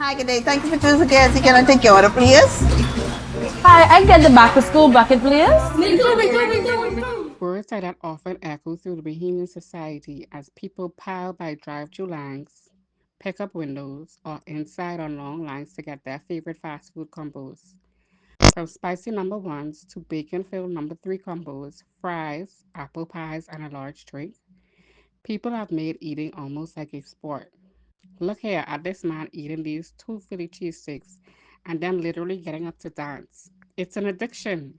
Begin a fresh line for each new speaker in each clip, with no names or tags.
Hi, good day. Thank you for choosing KFC. Can I take your order, please?
Hi, I get the back to school bucket, please.
Words like that often echo through the Bahamian society as people pile by drive-through lines, pick-up windows, or inside on long lines to get their favorite fast food combos. From spicy number ones to bacon-filled number three combos, fries, apple pies, and a large drink, people have made eating almost like a sport. Look here at this man eating these two Philly cheesesteaks and then literally getting up to dance. It's an addiction.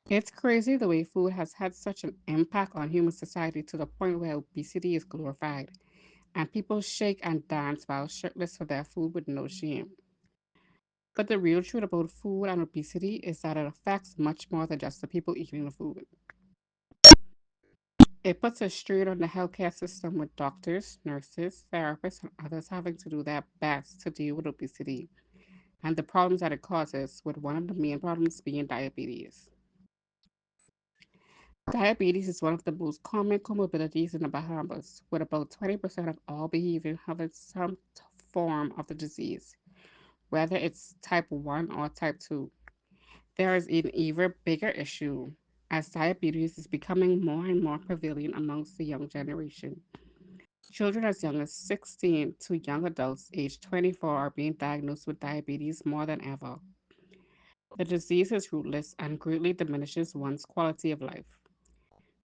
It's crazy the way food has had such an impact on human society to the point where obesity is glorified and people shake and dance while shirtless for their food with no shame. But the real truth about food and obesity is that it affects much more than just the people eating the food. It puts a strain on the healthcare system with doctors, nurses, therapists, and others having to do their best to deal with obesity and the problems that it causes, with one of the main problems being diabetes. Diabetes is one of the most common comorbidities in the Bahamas, with about 20% of all Bahamians having some form of the disease, whether it's type 1 or type 2. There is an even bigger issue as diabetes is becoming more and more prevalent amongst the young generation. Children as young as 16 to young adults aged 24 are being diagnosed with diabetes more than ever. The disease is rootless and greatly diminishes one's quality of life.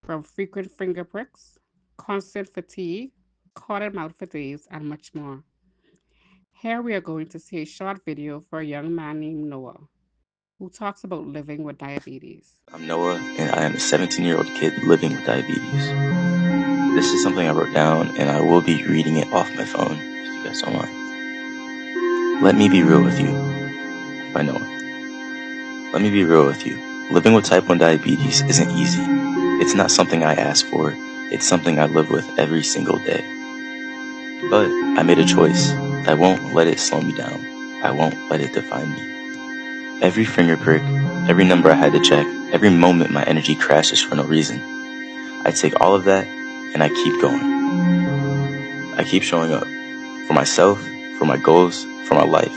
From frequent finger pricks, constant fatigue, cotton mouth for days, and much more. Here we are going to see a short video for a young man named Noah who talks about living with diabetes.
I'm Noah, and I am a 17-year-old kid living with diabetes. This is something I wrote down, and I will be reading it off my phone if you guys don't mind. Let me be real with you, by Noah. Let me be real with you. Living with type 1 diabetes isn't easy. It's not something I ask for, it's something I live with every single day. But I made a choice. I won't let it slow me down. I won't let it define me. Every finger prick, every number I had to check, every moment my energy crashes for no reason. I take all of that and I keep going. I keep showing up for myself, for my goals, for my life.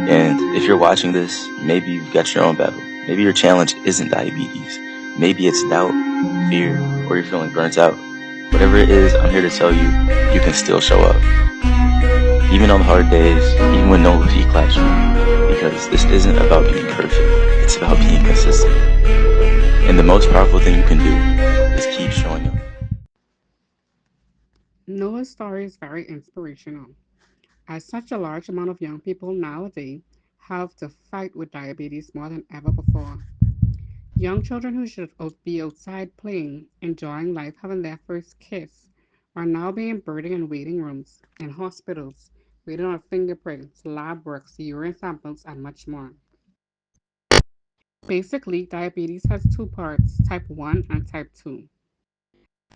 And if you're watching this, maybe you've got your own battle. Maybe your challenge isn't diabetes. Maybe it's doubt, fear, or you're feeling burnt out. Whatever it is, I'm here to tell you, you can still show up. Even on the hard days, even when nobody claps you. Because this isn't about being perfect, it's about being consistent. And the most powerful thing you can do is keep showing up.
Noah's story is very inspirational, as such a large amount of young people nowadays have to fight with diabetes more than ever before. Young children who should be outside playing, enjoying life, having their first kiss, are now being burdened in waiting rooms, in hospitals, waiting on fingerprints, lab works, urine samples, and much more. Basically, diabetes has two parts, type 1 and type 2.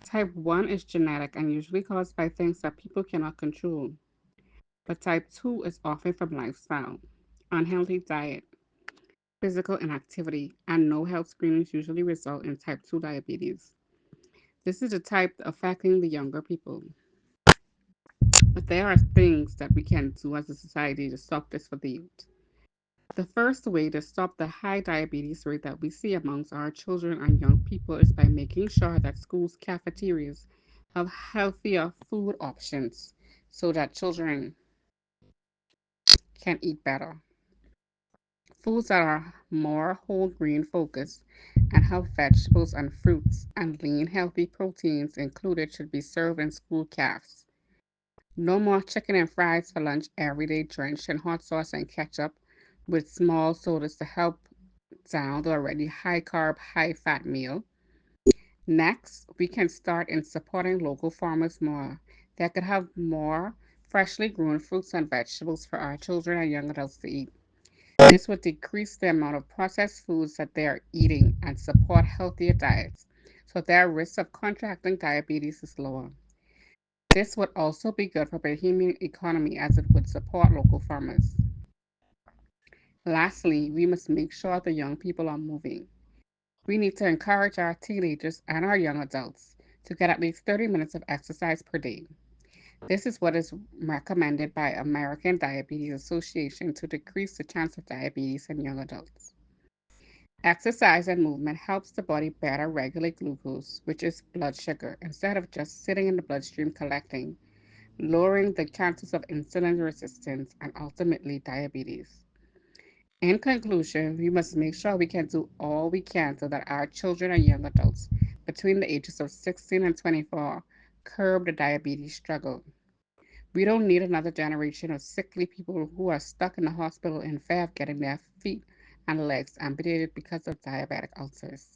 Type 1 is genetic and usually caused by things that people cannot control, but type 2 is often from lifestyle, unhealthy diet, physical inactivity, and no health screenings usually result in type 2 diabetes. This is the type affecting the younger people. But there are things that we can do as a society to stop this for the youth. The first way to stop the high diabetes rate that we see amongst our children and young people is by making sure that schools' cafeterias have healthier food options so that children can eat better. Foods that are more whole grain focused and have vegetables and fruits and lean healthy proteins included should be served in school cafes. No more chicken and fries for lunch every day drenched in hot sauce and ketchup with small sodas to help down the already high carb, high fat meal. Next, we can start in supporting local farmers more. They could have more freshly grown fruits and vegetables for our children and young adults to eat. This would decrease the amount of processed foods that they are eating and support healthier diets, so their risk of contracting diabetes is lower. This would also be good for the Bahamian economy as it would support local farmers. Lastly, we must make sure the young people are moving. We need to encourage our teenagers and our young adults to get at least 30 minutes of exercise per day. This is what is recommended by American Diabetes Association to decrease the chance of diabetes in young adults. Exercise and movement helps the body better regulate glucose, which is blood sugar, instead of just sitting in the bloodstream collecting, lowering the chances of insulin resistance and ultimately diabetes. In conclusion, we must make sure we can do all we can so that our children and young adults between the ages of 16 and 24 curb the diabetes struggle. We don't need another generation of sickly people who are stuck in the hospital in fear of getting their feet and legs amputated because of diabetic ulcers.